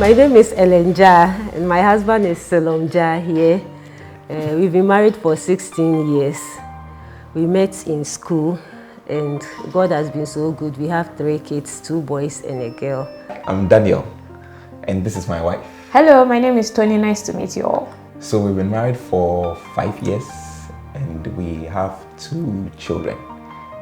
My name is Elenja and my husband is Selomja here. We've been married for 16 years. We met in school and God has been so good. We have 3 kids, 2 boys and a girl. I'm Daniel and this is my wife. Hello, my name is Tony. Nice to meet you all. So we've been married for 5 years and we have 2 children.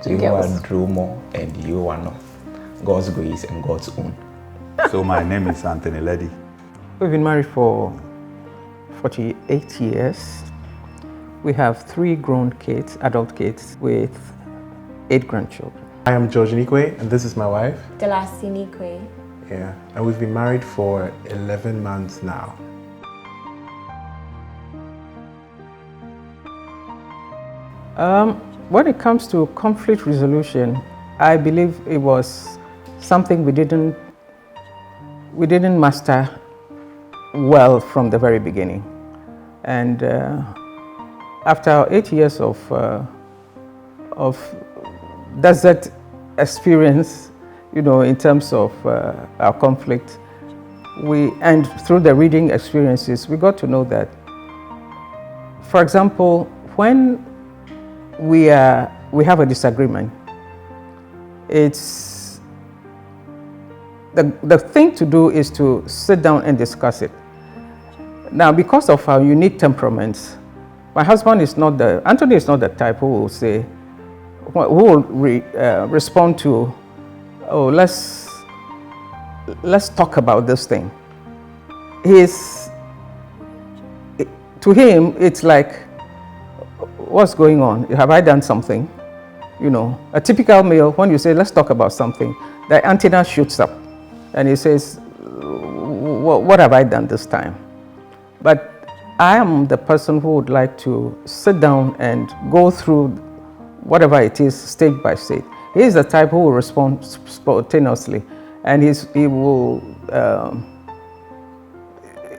You are Drumo and you are not. God's grace and God's own. So my name is Anthony Leddy. We've been married for 48 years. We have 3 grown kids, adult kids, with 8 grandchildren. I am George Nikwe and this is my wife. Delasi Nikwe. Yeah, and we've been married for 11 months now. When it comes to conflict resolution, I believe it was something we didn't master well from the very beginning. And after 8 years of desert experience, you know, in terms of our conflict, and through the reading experiences, we got to know that, for example, when we have a disagreement, it's the thing to do is to sit down and discuss it. Now, because of our unique temperaments, my husband is not Anthony is not the type who will say, who will respond to, oh, let's talk about this thing. To him, it's like, what's going on? Have I done something? You know, a typical male, when you say, let's talk about something, the antenna shoots up and he says, what have I done this time? But I am the person who would like to sit down and go through whatever it is, stage by stage. He is the type who will respond spontaneously, and he will.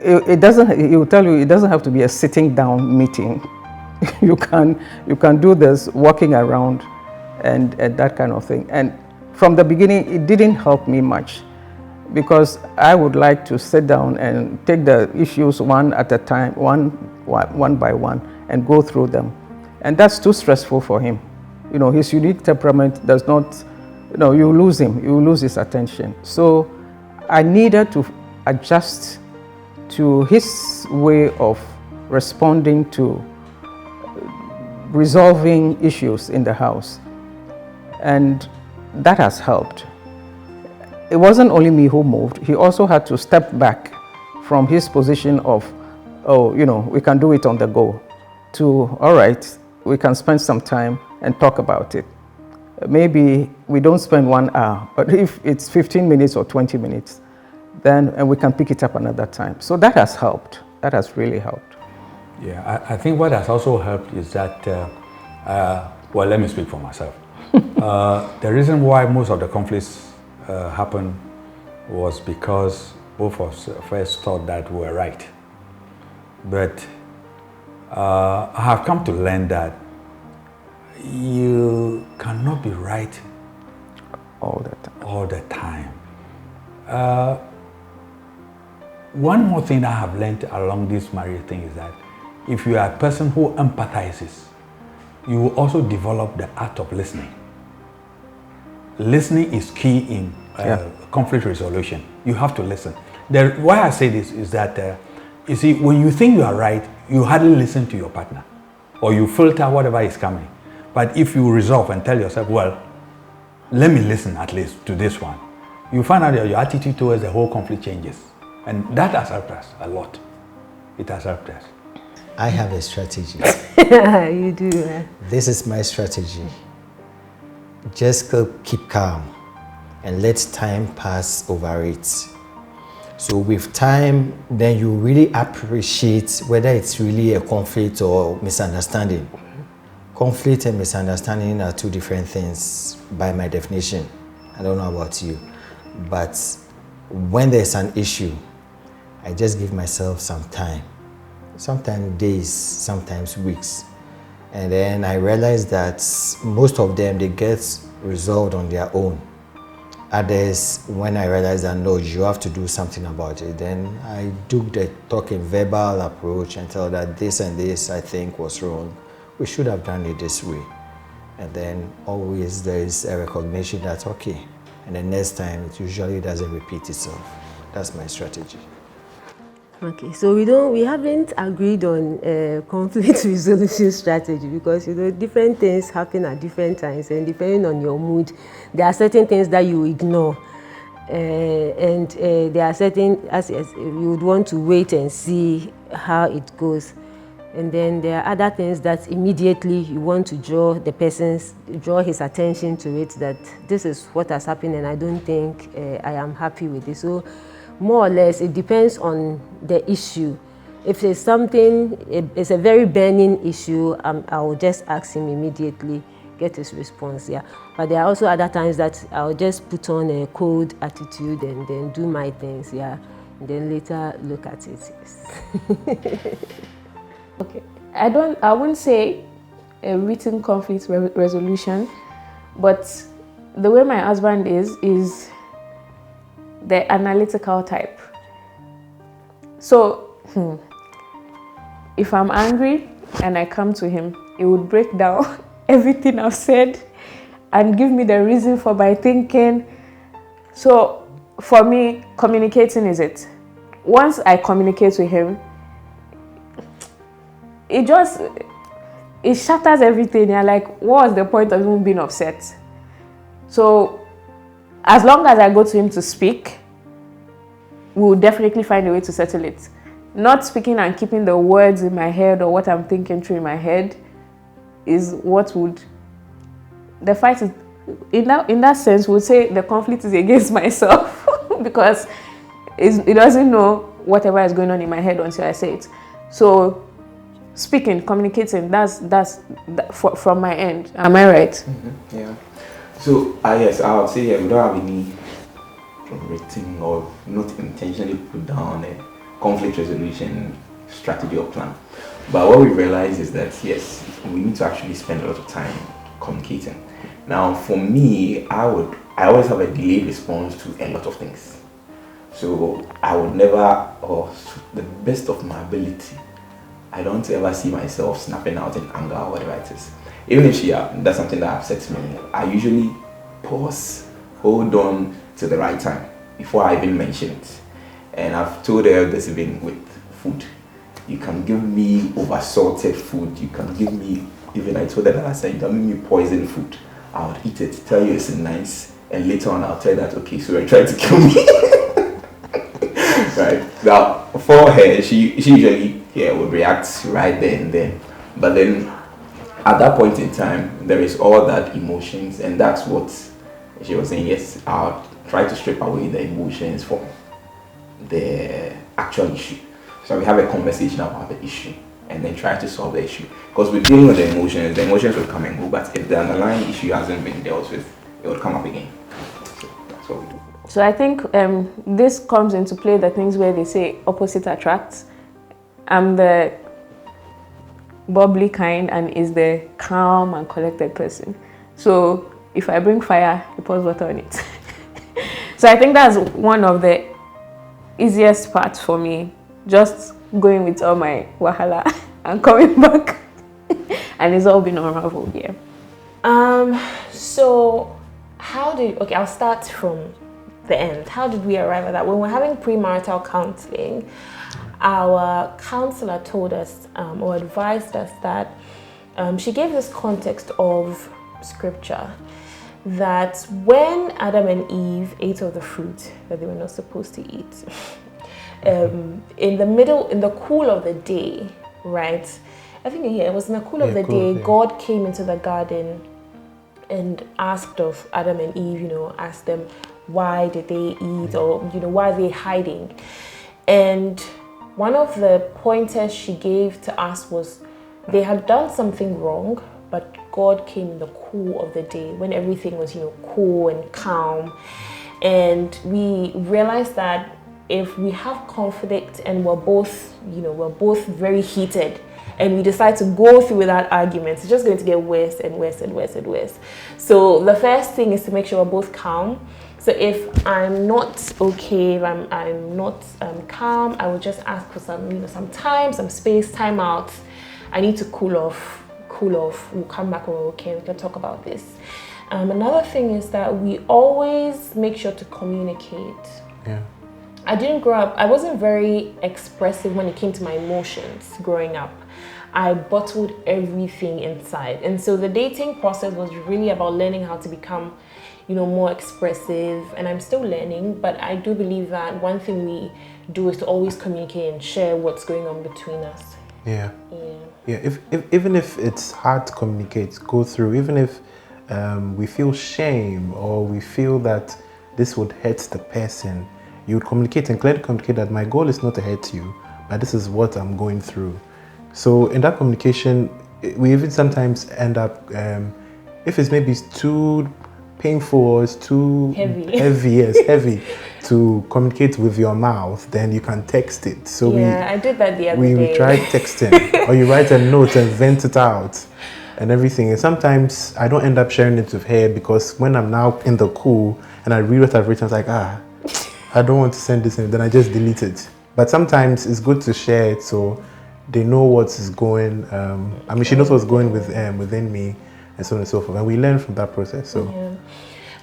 He will tell you it doesn't have to be a sitting down meeting. you can do this walking around, and that kind of thing. And from the beginning, it didn't help me much, because I would like to sit down and take the issues one at a time, one by one, and go through them. And that's too stressful for him. You know, his unique temperament does not, you know, you lose him, you lose his attention. So I needed to adjust to his way of responding to resolving issues in the house. And that has helped. It wasn't only me who moved. He also had to step back from his position of, oh, you know, we can do it on the go, to, all right, we can spend some time and talk about it. Maybe we don't spend 1 hour, but if it's 15 minutes or 20 minutes, then we can pick it up another time. So that has helped. That has really helped. Yeah, I think what has also helped is that, well, let me speak for myself. The reason why most of the conflicts happened was because both of us first thought that we were right. But I have come to learn that you cannot be right all the time. One more thing I have learned along this marriage thing is that if you are a person who empathizes, you will also develop the art of listening. Listening is key in conflict resolution. You have to listen. Why I say this is that, you see, when you think you are right, you hardly listen to your partner, or you filter whatever is coming. But if you resolve and tell yourself, well, let me listen at least to this one, you find out that your attitude towards the whole conflict changes. And that has helped us a lot. It has helped us. I have a strategy. You do. This is my strategy. Just keep calm and let time pass over it. So with time, then you really appreciate whether it's really a conflict or misunderstanding. Conflict and misunderstanding are 2 different things by my definition. I don't know about you. But when there's an issue, I just give myself some time. Sometimes days, sometimes weeks. And then I realize that most of them, they get resolved on their own. Others, when I realized that no, you have to do something about it, then I took the talking verbal approach and tell that this and this I think was wrong. We should have done it this way. And then always there is a recognition that okay, and the next time it usually doesn't repeat itself. That's my strategy. Okay, so we haven't agreed on conflict resolution strategy because different things happen at different times, and depending on your mood, there are certain things that you ignore, and there are certain as you would want to wait and see how it goes, and then there are other things that immediately you want to draw his attention to it, that this is what has happened and I don't think I am happy with it. So more or less, it depends on the issue. If it's it's a very burning issue, I will just ask him immediately, get his response, yeah. But there are also other times that I'll just put on a cold attitude and then do my things, yeah, and then later look at it, yes. Okay, I wouldn't say a written conflict resolution, but the way my husband is the analytical type. So if I'm angry and I come to him, he would break down everything I've said and give me the reason for my thinking. So for me, communicating is it. Once I communicate with him, it shatters everything. You're like, what was the point of even being upset? So as long as I go to him to speak, we'll definitely find a way to settle it. Not speaking and keeping the words in my head or what I'm thinking through in my head is what would... The fight is... In that sense, we'll say the conflict is against myself because it doesn't know whatever is going on in my head until I say it. So speaking, communicating, that's from my end. Am I right? Mm-hmm. Yeah. So, yes, I would say we don't have any written or not intentionally put down a conflict resolution strategy or plan. But what we realize is that, yes, we need to actually spend a lot of time communicating. Now, for me, I always have a delayed response to a lot of things. So, I would never, or to the best of my ability, I don't ever see myself snapping out in anger or whatever it is. Even if that's something that upsets me, I usually pause, hold on to the right time before I even mention it. And I've told her this even with food. You can give me oversalted food, you can give me, even I told her that I said, you can give me poison food. I would eat it, tell you it's nice, and later on I'll tell you that, okay, so you're trying to kill me. Right? Now, for her, she usually would react right there and then. But then, at that point in time, there is all that emotions, and that's what she was saying. Yes, I'll try to strip away the emotions from the actual issue. So we have a conversation about the issue, and then try to solve the issue. Because we're dealing with the emotions will come and go, but if the underlying issue hasn't been dealt with, it will come up again. So that's what we do. So I think this comes into play the things where they say opposite attracts. I'm the bubbly kind and is the calm and collected person. So if I bring fire, he pours water on it. So I think that's one of the easiest parts for me, just going with all my wahala and coming back. And it's all been unraveled, yeah. So okay, I'll start from the end. How did we arrive at that? When we're having premarital counseling, our counselor told us or advised us that she gave this context of scripture that when Adam and Eve ate of the fruit that they were not supposed to eat, in the cool of the day, right? I think it was in the cool of the day, God came into the garden and asked of Adam and Eve, asked them why did they eat, or why are they hiding? And one of the pointers she gave to us was they had done something wrong, but God came in the cool of the day when everything was, cool and calm. And we realized that if we have conflict and we're both very heated, and we decide to go through with that argument, it's just going to get worse and worse and worse and worse. So the first thing is to make sure we're both calm. So if I'm not okay, if I'm not calm, I will just ask for some time, some space, time out. I need to cool off. We'll come back when we're okay. We can talk about this. Another thing is that we always make sure to communicate. Yeah. I didn't grow up, I wasn't very expressive when it came to my emotions growing up. I bottled everything inside. And so the dating process was really about learning how to become, more expressive. And I'm still learning, but I do believe that one thing we do is to always communicate and share what's going on between us. Yeah. Even if it's hard to communicate, go through, even if we feel shame or we feel that this would hurt the person, you would communicate and clearly communicate that my goal is not to hurt you, but this is what I'm going through. So in that communication, we even sometimes end up, if it's maybe too painful or it's too heavy to communicate with your mouth, then you can text it. So I did that the other day. We tried texting, or you write a note and vent it out and everything. And sometimes I don't end up sharing it with her because when I'm now in the cool and I read what I've written, I was like, I don't want to send this in, then I just delete it. But sometimes it's good to share it so they know what is going. She knows what's going within me, and so on and so forth. And we learn from that process. So,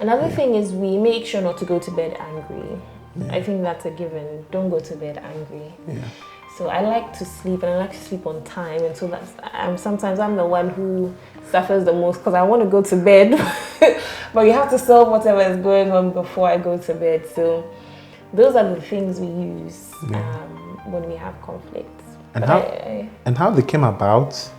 another thing is we make sure not to go to bed angry. I think that's a given. Don't go to bed angry. Yeah. So I like to sleep, and I like to sleep on time. And so that's sometimes I'm the one who suffers the most because I want to go to bed, but you have to solve whatever is going on before I go to bed. So those are the things we use when we have conflicts. And how they came about,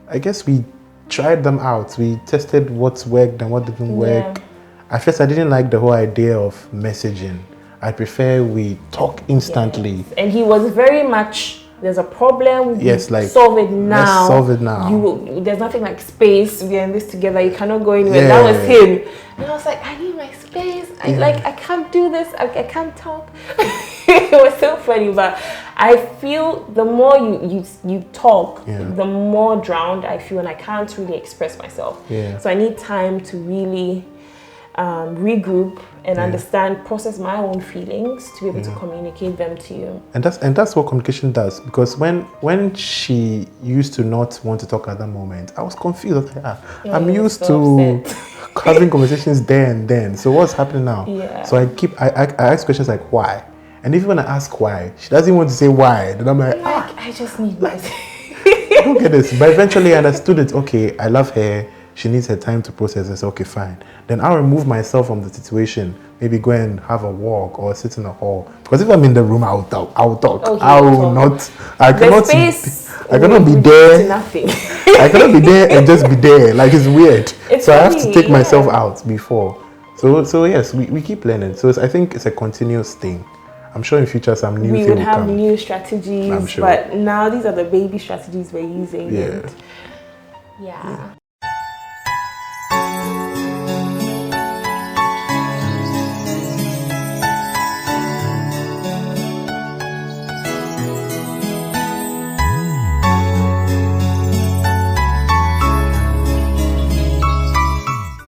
I guess we tried them out. We tested what worked and what didn't work. At first, I didn't like the whole idea of messaging. I prefer we talk instantly. Yes. And he was very much, there's a problem, solve it now. Let's solve it now. There's nothing like space, we're in this together, you cannot go anywhere. That was him. And I was like, I need my space. I can't do this, I can't talk. It was so funny, but I feel the more you talk, the more drowned I feel, and I can't really express myself. So I need time to really regroup and understand, process my own feelings to be able to communicate them to you. And that's what communication does. Because when she used to not want to talk at that moment, I was confused. I was like, I'm used to having conversations there and then. So what's happening now? So I ask questions like why, and even when I ask why, she doesn't want to say why. Then I'm like I just need my. I don't get this. But eventually I understood it. Okay, I love her. She needs her time to process this. Okay, fine. Then I'll remove myself from the situation. Maybe go and have a walk or sit in a hall. Because if I'm in the room, I'll talk. I will not. I cannot be there. I cannot be there and just be there. Like it's weird. So I have to take myself out before. So yes, we keep learning. So I think it's a continuous thing. I'm sure in future some new things will come. We would have new strategies, but now these are the baby strategies we're using. Yeah.